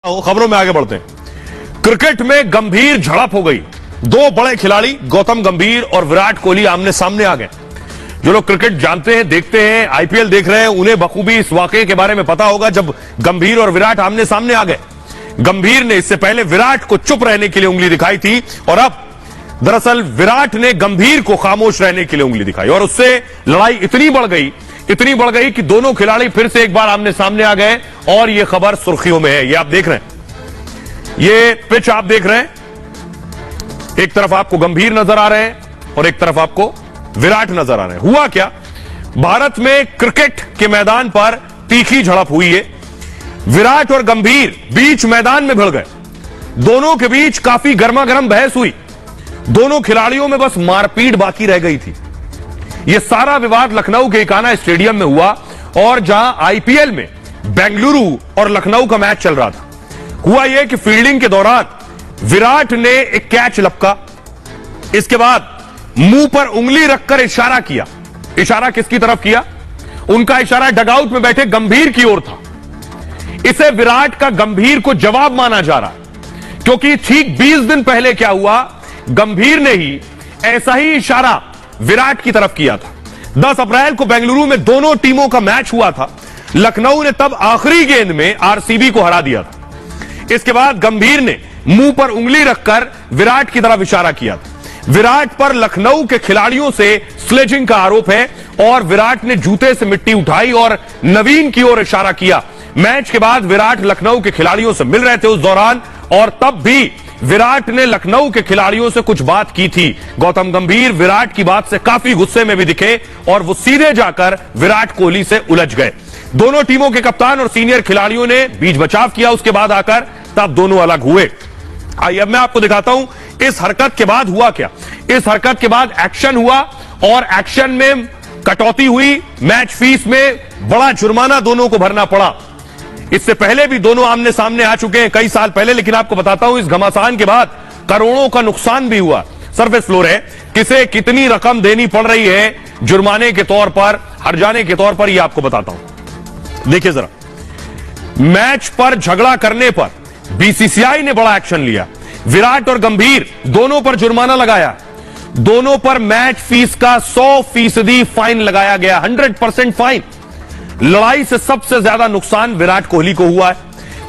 खबरों में आगे बढ़ते हैं। क्रिकेट में गंभीर झड़प हो गई। दो बड़े खिलाड़ी गौतम गंभीर और विराट कोहली आमने सामने आ गए। जो लोग क्रिकेट जानते हैं, देखते हैं, आईपीएल देख रहे हैं, उन्हें बखूबी इस वाकये के बारे में पता होगा जब गंभीर और विराट आमने सामने आ गए। गंभीर ने इससे पहले विराट को चुप रहने के लिए उंगली दिखाई थी और अब दरअसल विराट ने गंभीर को खामोश रहने के लिए उंगली दिखाई और उससे लड़ाई इतनी बढ़ गई कि दोनों खिलाड़ी फिर से एक बार आमने सामने आ गए और यह खबर सुर्खियों में है। ये आप देख रहे हैं, ये पिच आप देख रहे हैं। एक तरफ आपको गंभीर नजर आ रहे हैं और एक तरफ आपको विराट नजर आ रहे हैं। हुआ क्या, भारत में क्रिकेट के मैदान पर तीखी झड़प हुई है। विराट और गंभीर बीच मैदान में भिड़ गए। दोनों के बीच काफी गर्मागर्म बहस हुई। दोनों खिलाड़ियों में बस मारपीट बाकी रह गई थी। यह सारा विवाद लखनऊ के इकाना स्टेडियम में हुआ और जहां आईपीएल में बेंगलुरु और लखनऊ का मैच चल रहा था। हुआ यह कि फील्डिंग के दौरान विराट ने एक कैच लपका। इसके बाद मुंह पर उंगली रखकर इशारा किया। इशारा किसकी तरफ किया? उनका इशारा डगआउट में बैठे गंभीर की ओर था। इसे विराट का गंभीर को जवाब माना जा रहा है, क्योंकि ठीक 20 दिन पहले क्या हुआ, गंभीर ने ही ऐसा ही इशारा विराट की तरफ किया था। 10 अप्रैल को बेंगलुरु में दोनों टीमों का मैच हुआ था। लखनऊ ने तब आखिरी गेंद में आरसीबी को हरा दिया था। इसके बाद गंभीर ने मुंह पर उंगली रखकर विराट की तरफ इशारा किया था। विराट पर लखनऊ के खिलाड़ियों से स्लेजिंग का आरोप है और विराट ने जूते से मिट्टी उठाई और नवीन की ओर इशारा किया। मैच के बाद विराट लखनऊ के खिलाड़ियों से मिल रहे थे उस दौरान और तब भी विराट ने लखनऊ के खिलाड़ियों से कुछ बात की थी। गौतम गंभीर विराट की बात से काफी गुस्से में भी दिखे और वो सीधे जाकर विराट कोहली से उलझ गए। दोनों टीमों के कप्तान और सीनियर खिलाड़ियों ने बीच बचाव किया। उसके बाद आकर तब दोनों अलग हुए। आइए अब मैं आपको दिखाता हूं इस हरकत के बाद हुआ क्या। इस हरकत के बाद एक्शन हुआ और एक्शन में कटौती हुई। मैच फीस में बड़ा जुर्माना दोनों को भरना पड़ा। इससे पहले भी दोनों आमने सामने आ चुके हैं कई साल पहले, लेकिन आपको बताता हूं इस घमासान के बाद करोड़ों का नुकसान भी हुआ। सरफेस फ्लोर है, किसे कितनी रकम देनी पड़ रही है जुर्माने के तौर पर, हर्जाने के तौर पर, यह आपको बताता हूं। देखिए जरा, मैच पर झगड़ा करने पर बीसीसीआई ने बड़ा एक्शन लिया। विराट और गंभीर दोनों पर जुर्माना लगाया। दोनों पर मैच फीस का 100% फाइन लगाया गया, 100% फाइन। लड़ाई से सबसे ज्यादा नुकसान विराट कोहली को हुआ है।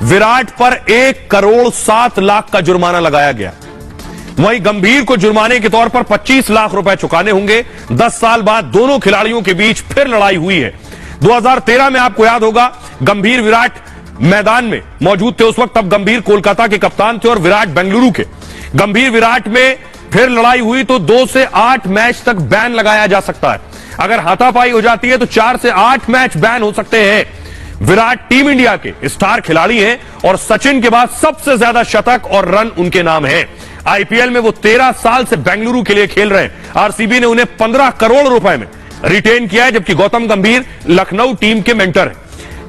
विराट पर 1 करोड़ 7 लाख का जुर्माना लगाया गया। वहीं गंभीर को जुर्माने के तौर पर 25 लाख रुपए चुकाने होंगे। 10 साल बाद दोनों खिलाड़ियों के बीच फिर लड़ाई हुई है। 2013 में आपको याद होगा, गंभीर विराट मैदान में मौजूद थे। उस वक्त तब गंभीर कोलकाता के कप्तान थे और विराट बेंगलुरु के। गंभीर विराट में फिर लड़ाई हुई तो 2 से 8 मैच तक बैन लगाया जा सकता है। अगर हाथापाई हो जाती है तो 4 से 8 मैच बैन हो सकते हैं। विराट टीम इंडिया के स्टार खिलाड़ी हैं और सचिन के बाद सबसे ज्यादा शतक और रन उनके नाम हैं। आईपीएल में वो 13 साल से बेंगलुरु के लिए खेल रहे हैं। आरसीबी ने उन्हें 15 करोड़ रुपए में रिटेन किया है, जबकि गौतम गंभीर लखनऊ टीम के मेंटर हैं।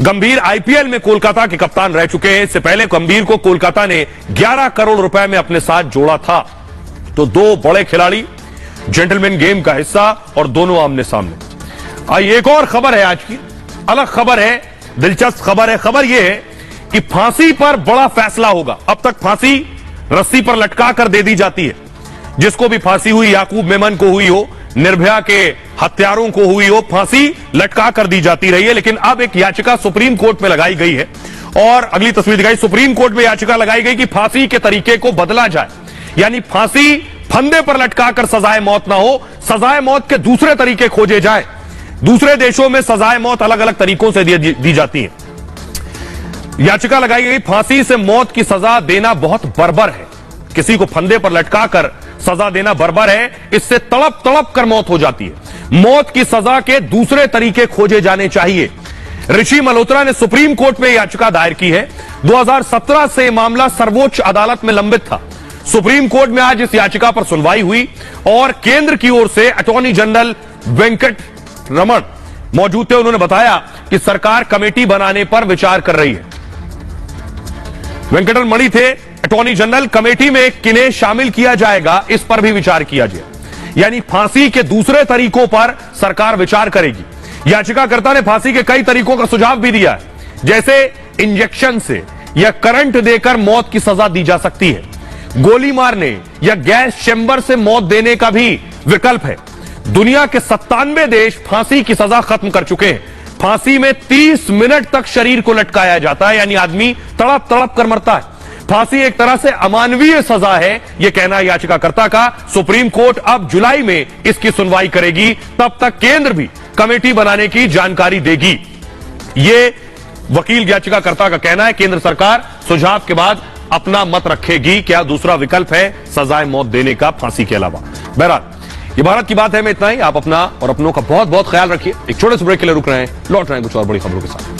गंभीर आईपीएल में कोलकाता के कप्तान रह चुके हैं। इससे पहले गंभीर को कोलकाता ने 11 करोड़ रुपए में अपने साथ जोड़ा था। तो दो बड़े खिलाड़ी, जेंटलमैन गेम का हिस्सा और दोनों आमने सामने। आइए एक और खबर है आज की, अलग खबर है, दिलचस्प खबर है। खबर यह है कि फांसी पर बड़ा फैसला होगा। अब तक फांसी रस्सी पर लटका कर दे दी जाती है। जिसको भी फांसी हुई, याकूब मेमन को हुई हो, निर्भया के हत्यारों को हुई हो, फांसी लटका कर दी जाती रही है। लेकिन अब एक याचिका सुप्रीम कोर्ट में लगाई गई है और अगली तस्वीर दिखाई, सुप्रीम कोर्ट में याचिका लगाई गई कि फांसी के तरीके को बदला जाए। यानी फांसी फंदे पर लटकाकर सजाए मौत ना हो, सजाए मौत के दूसरे तरीके खोजे जाए। दूसरे देशों में सजाए मौत अलग अलग तरीकों से दी जाती है। याचिका लगाई गई, फांसी से मौत की सजा देना बहुत बर्बर है। किसी को फंदे पर लटकाकर सजा देना बर्बर है। इससे तड़प तड़प कर मौत हो जाती है। मौत की सजा के दूसरे तरीके खोजे जाने चाहिए। ऋषि मल्होत्रा ने सुप्रीम कोर्ट में याचिका दायर की है। 2017 से मामला सर्वोच्च अदालत में लंबित था। सुप्रीम कोर्ट में आज इस याचिका पर सुनवाई हुई और केंद्र की ओर से अटॉर्नी जनरल वेंकट रमण मौजूद थे। उन्होंने बताया कि सरकार कमेटी बनाने पर विचार कर रही है। वेंकटन मणि थे अटॉर्नी जनरल। कमेटी में किन्हें शामिल किया जाएगा, इस पर भी विचार किया जाए। यानी फांसी के दूसरे तरीकों पर सरकार विचार करेगी। याचिकाकर्ता ने फांसी के कई तरीकों का सुझाव भी दिया है, जैसे इंजेक्शन से, या करंट देकर मौत की सजा दी जा सकती है। गोली मारने या गैस चैम्बर से मौत देने का भी विकल्प है। दुनिया के 97 देश फांसी की सजा खत्म कर चुके हैं। फांसी में 30 मिनट तक शरीर को लटकाया जाता है, यानी आदमी तड़प तड़प कर मरता है। फांसी एक तरह से अमानवीय सजा है, यह कहना याचिकाकर्ता का। सुप्रीम कोर्ट अब जुलाई में इसकी सुनवाई करेगी, तब तक केंद्र भी कमेटी बनाने की जानकारी देगी। यह वकील याचिकाकर्ता का कहना है। केंद्र सरकार सुझाव के बाद अपना मत रखेगी, क्या दूसरा विकल्प है सजाए मौत देने का फांसी के अलावा। बहरहाल ये भारत की बात है में इतना ही। आप अपना और अपनों का बहुत बहुत ख्याल रखिए। एक छोटे से ब्रेक के लिए रुक रहे हैं, लौट रहे हैं कुछ और बड़ी खबरों के साथ।